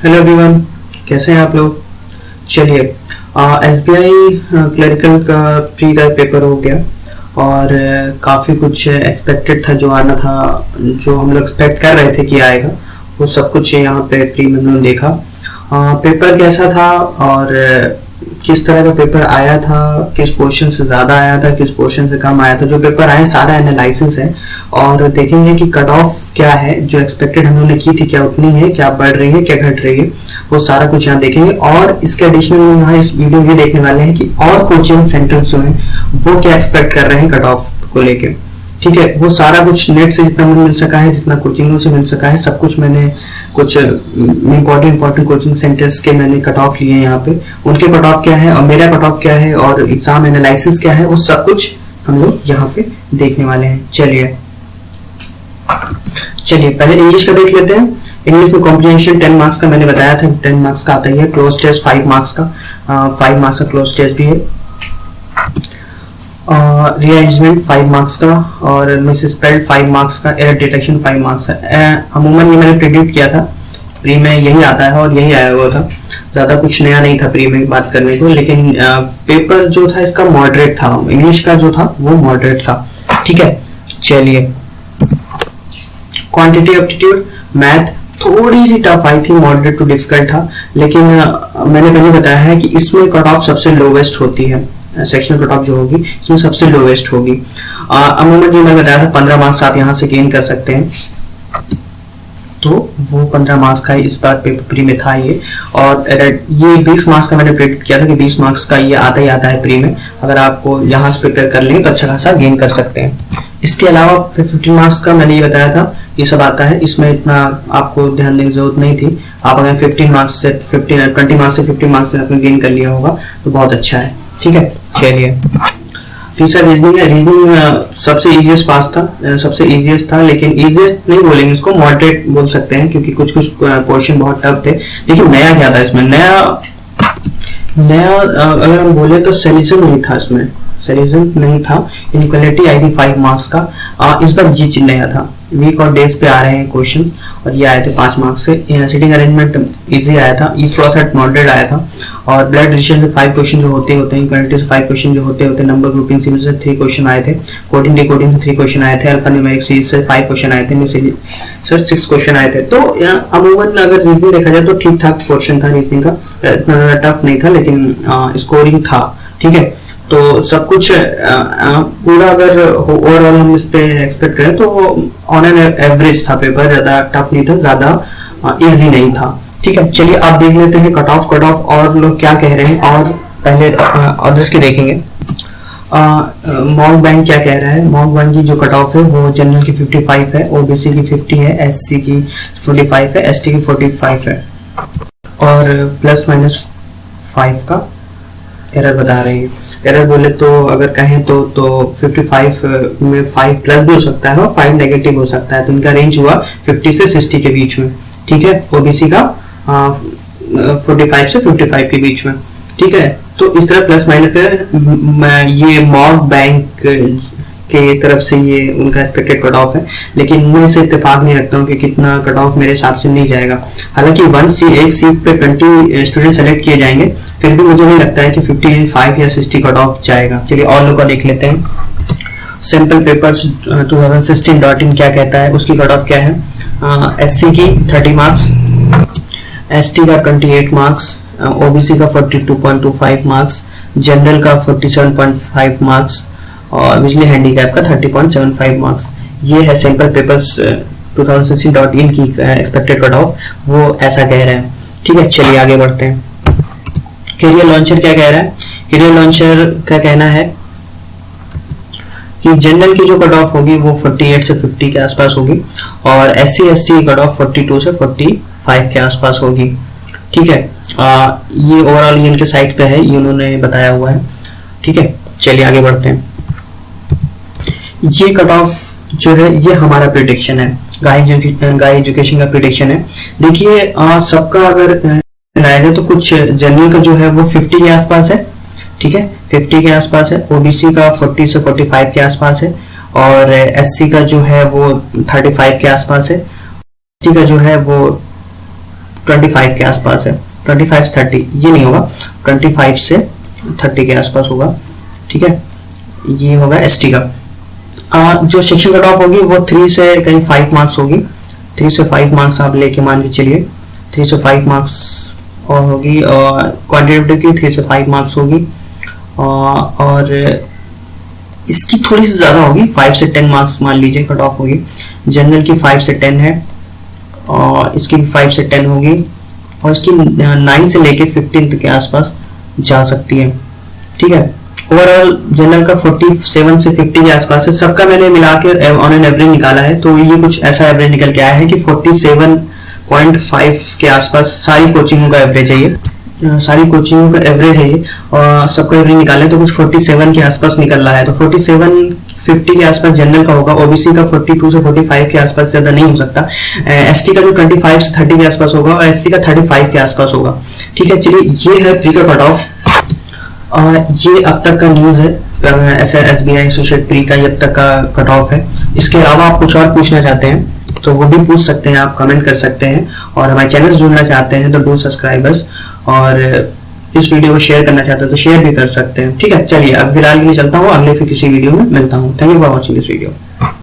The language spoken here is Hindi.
हेलो एवरीवन, कैसे हैं आप लोग। चलिए, एसबीआई क्लरिकल का प्री का पेपर हो गया और काफ़ी कुछ एक्सपेक्टेड था, जो आना था, जो हम लोग एक्सपेक्ट कर रहे थे कि आएगा, वो सब कुछ यहाँ पे प्री में हमने देखा। पेपर कैसा था और किस तरह का पेपर आया था, किस पोर्शन से ज़्यादा आया था, किस पोर्शन से कम आया था। जो पेपर आए सारा एनालिसिस है और देखेंगे कि कट ऑफ क्या है, जो एक्सपेक्टेड हम लोगों ने की थी क्या उतनी है, क्या बढ़ रही है, क्या घट रही है, वो सारा कुछ यहाँ देखेंगे। और इसके एडिशनल यहाँ इस वीडियो में देखने वाले हैं कि और कोचिंग सेंटर्स जो हैं वो क्या एक्सपेक्ट कर रहे हैं कट ऑफ को लेके। ठीक है, वो सारा कुछ नेट से जितना मुझे मिल सका है, जितना कोचिंगों से मिल सका है, सब कुछ मैंने कुछ इंपॉर्टेंट कोचिंग सेंटर्स के मैंने कट ऑफ लिए हैं यहाँ पे। उनके कट ऑफ क्या है और मेरा कट ऑफ क्या है और एग्जाम एनालिसिस क्या है, वो सब कुछ हम लोग यहाँ पे देखने वाले हैं। चलिए पहले इंग्लिश का देख लेते हैं। इंग्लिश में कॉम्प्रिहेंशन 10 मार्क्स का मैंने बताया था, 10 मार्क्स का आता ही है। क्लोज टेस्ट 5 मार्क्स का, 5 मार्क्स का क्लोज टेस्ट भी है। रिअरेंजमेंट 5 मार्क्स का और मिसस्पेल्ड 5 मार्क्स का, एरर डिटेक्शन 5 मार्क्स का। अमूमन ये मैंने प्रेडिक्ट किया था, प्री में यही आता है और यही आया हुआ था, ज्यादा कुछ नया नहीं था प्री में बात करने को। लेकिन पेपर जो था इसका मॉडरेट था, इंग्लिश का जो था वो मॉडरेट था। ठीक है, चलिए क्वांटिटी एप्टीट्यूड मैथ थोड़ी सी टफ आई थी, मॉडरेट टू डिफिकल्ट था। लेकिन मैंने पहले बताया है कि इसमें कट ऑफ सबसे लोवेस्ट होती है, सेक्शनल कट ऑफ जो होगी इसमें सबसे लोवेस्ट होगी। अमूमन ये मैं बताया था 15 मार्क्स आप यहाँ से गेन कर सकते हैं, तो वो 15 मार्क्स का इस बार पेपर प्री में था ये। और ये 20 मार्क्स का मैंने प्रेडिक्ट किया था कि 20 मार्क्स का ये आता ही आता है प्री में। अगर आपको यहाँ से प्रिपेयर कर लेंगे तो अच्छा खासा गेन कर सकते हैं। इसके अलावा 15 मार्क्स का मैंने ये बताया था, ये सब आता है, इसमें इतना आपको ध्यान देने की जरूरत नहीं थी। आप अगर 20 मार्क्स से 50 मार्क्स से आपने गेन कर लिया होगा तो बहुत अच्छा है। ठीक है, चलिए तीसरा रीजनिंग है। रीजनिंग सबसे इजीएस्ट पास था, सबसे इजीएस्ट था, लेकिन इजीएस्ट नहीं बोलेंगे इसको, मॉडरेट बोल सकते हैं, क्योंकि कुछ क्वेश्चन बहुत टफ थे। लेकिन नया क्या था इसमें, नया अगर हम बोले तो सेलिज्म नहीं था इसमें, सेलिज्म नहीं था। इनइक्वालिटी आई थी 5 मार्क्स का, इस बार ये चीज नया था। वीक और डेज पे आ रहे हैं क्वेश्चन और ये आए थे 5 मार्क्स से। सीटिंग अरेंजमेंट इजी आया था, ये थोड़ा सा मॉडरेट आया था। और ब्लड रिलेशन से 5 क्वेश्चन जो होते हैं, इक्वालिटी से 5 क्वेश्चन जो होते हैं, नंबर ग्रुपिंग से 3 क्वेश्चन आए थे, कोडिंग डिकोडिंग से 3 क्वेश्चन आए थे, अल्फा न्यूमेरिक सीरीज से 5 क्वेश्चन आए थे, सर 6 क्वेश्चन आए थे। तो अमूमन अगर रीजनिंग देखा जाए तो ठीक ठाक क्वेश्चन था रीजनिंग का, इतना ज्यादा टफ नहीं था, लेकिन स्कोरिंग था। ठीक है, तो सब कुछ पूरा अगर ओवरऑल हम इस पे एक्सपेक्ट करें तो ऑन एन एवरेज था पेपर, ज्यादा टफ नहीं था, ज्यादा इजी नहीं था। ठीक है, चलिए आप देख लेते हैं कट ऑफ और लोग क्या कह रहे हैं। और पहले अदर्स के देखेंगे। मॉक बैंक क्या कह रहा है। मॉक बैंक की जो कट ऑफ है वो जनरल की 55 है, ओबीसी की 50 है, एससी की 45 है, एसटी की 45 है और ±5 का एरर बता रहे हैं। एरर बोले तो अगर कहें तो 55 में 5 प्लस भी हो सकता है और 5 नेगेटिव हो सकता है, तो इनका रेंज हुआ 50 से 60 के बीच में। ठीक है, ओबीसी का 45 से 55 के बीच में। ठीक है, तो इस तरह प्लस माइनस ये मॉक बैंक के तरफ से ये उनका एक्सपेक्टेड कट ऑफ है, लेकिन मैं इसे इत्तेफाक नहीं रखता हूँ कि कितना कट ऑफ मेरे हिसाब से नहीं जाएगा। हालांकि एक सीट पे 20 स्टूडेंट सेलेक्ट किए जाएंगे, फिर भी मुझे नहीं लगता है कि 55 या 60 कट ऑफ जाएगा। चलिए और लोग का देख लेते हैं। सैंपल पेपर्स 2016.in क्या कहता है, उसकी कट ऑफ क्या है। एससी की 30 मार्क्स, एसटी का 28 मार्क्स, ओबीसी का 42.25 मार्क्स, जनरल का 47.5 मार्क्स और बिजली हैंडीकैप का 30.75 मार्क्स। ये है सैंपल पेपर्स 2016.in की एक्सपेक्टेड कट ऑफ, वो ऐसा कह रहे हैं। ठीक है, चलिए आगे बढ़ते हैं। करियर लॉन्चर क्या कह रहा है। करियर लॉन्चर का कहना है कि जनरल की जो कट ऑफ होगी वो 48 से 50 के आसपास होगी और एससी एसटी की कट ऑफ 42 से 45 के आसपास होगी। ठीक है, ये ओवरऑल ये इनके साइट पे है, ये उन्होंने बताया हुआ है। ठीक है, चलिए आगे बढ़ते हैं। ये कट ऑफ जो है ये हमारा प्रिडिक्शन है, गाय एजुकेशन का प्रिडिक्शन है। देखिए सबका अगर लाएगा तो कुछ जनरल का जो है वो 50 के आसपास है। ठीक है, 50 के आसपास है, ओबीसी का 40 से 45 के आसपास है और एससी का जो है वो 35 के आसपास है, एसटी का जो है वो 25 के आसपास है, 25 से 30 ये नहीं होगा, 25 से 30 के आसपास होगा, ठीक है। ये होगा एसटी का। जो सेक्शन कट ऑफ होगी वो 3 से कहीं 5 मार्क्स होगी, 3 से 5 मार्क्स आप लेके मान के चलिए, 3 से 5 मार्क्स और होगी, और क्वांटिटेटिव की 3 से 5 मार्क्स होगी, और इसकी थोड़ी सी ज़्यादा होगी, 5 से 10 मार्क्स मान लीजिए कट ऑफ होगी। जनरल की 5 से 10 है, और इसकी 5 से 10 होगी, और इसकी 9 से लेके 15 के आसपास जा सकती है, ठीक है। ओवरऑल जनरल का 47 से 50 के आसपास है। सबका मैंने मिला के ऑन एन एवरेज निकाला है, तो ये कुछ ऐसा एवरेज निकल के आया है कि 47.5 के आसपास सारी कोचिंगों का एवरेज है ये, सारी कोचिंगों का एवरेज है ये, और सबका एवरेज निकाले तो कुछ 47 के आसपास निकल रहा है। तो 47-50 के आसपास जनरल का होगा, ओबीसी का 42 से 45 के आसपास, ज्यादा नहीं हो सकता। एसटी का जो 25 से 30 के आसपास होगा, और एससी का 35 के आसपास होगा, ठीक है। चलिए ये है प्री का कट ऑफ, ये अब तक का न्यूज है, ऐसा एसबीआई एसोसिएट प्री का ये अब तक का कट ऑफ है। इसके अलावा आप कुछ और पूछना चाहते हैं तो वो भी पूछ सकते हैं, आप कमेंट कर सकते हैं, और हमारे चैनल जुड़ना चाहते हैं तो डू सब्सक्राइबर्स, और इस वीडियो को शेयर करना चाहते हैं तो शेयर भी कर सकते हैं, ठीक है। चलिए अब फिलहाल के लिए चलता हूँ, अगले फिर किसी वीडियो में मिलता हूँ। Thank you for watching this video.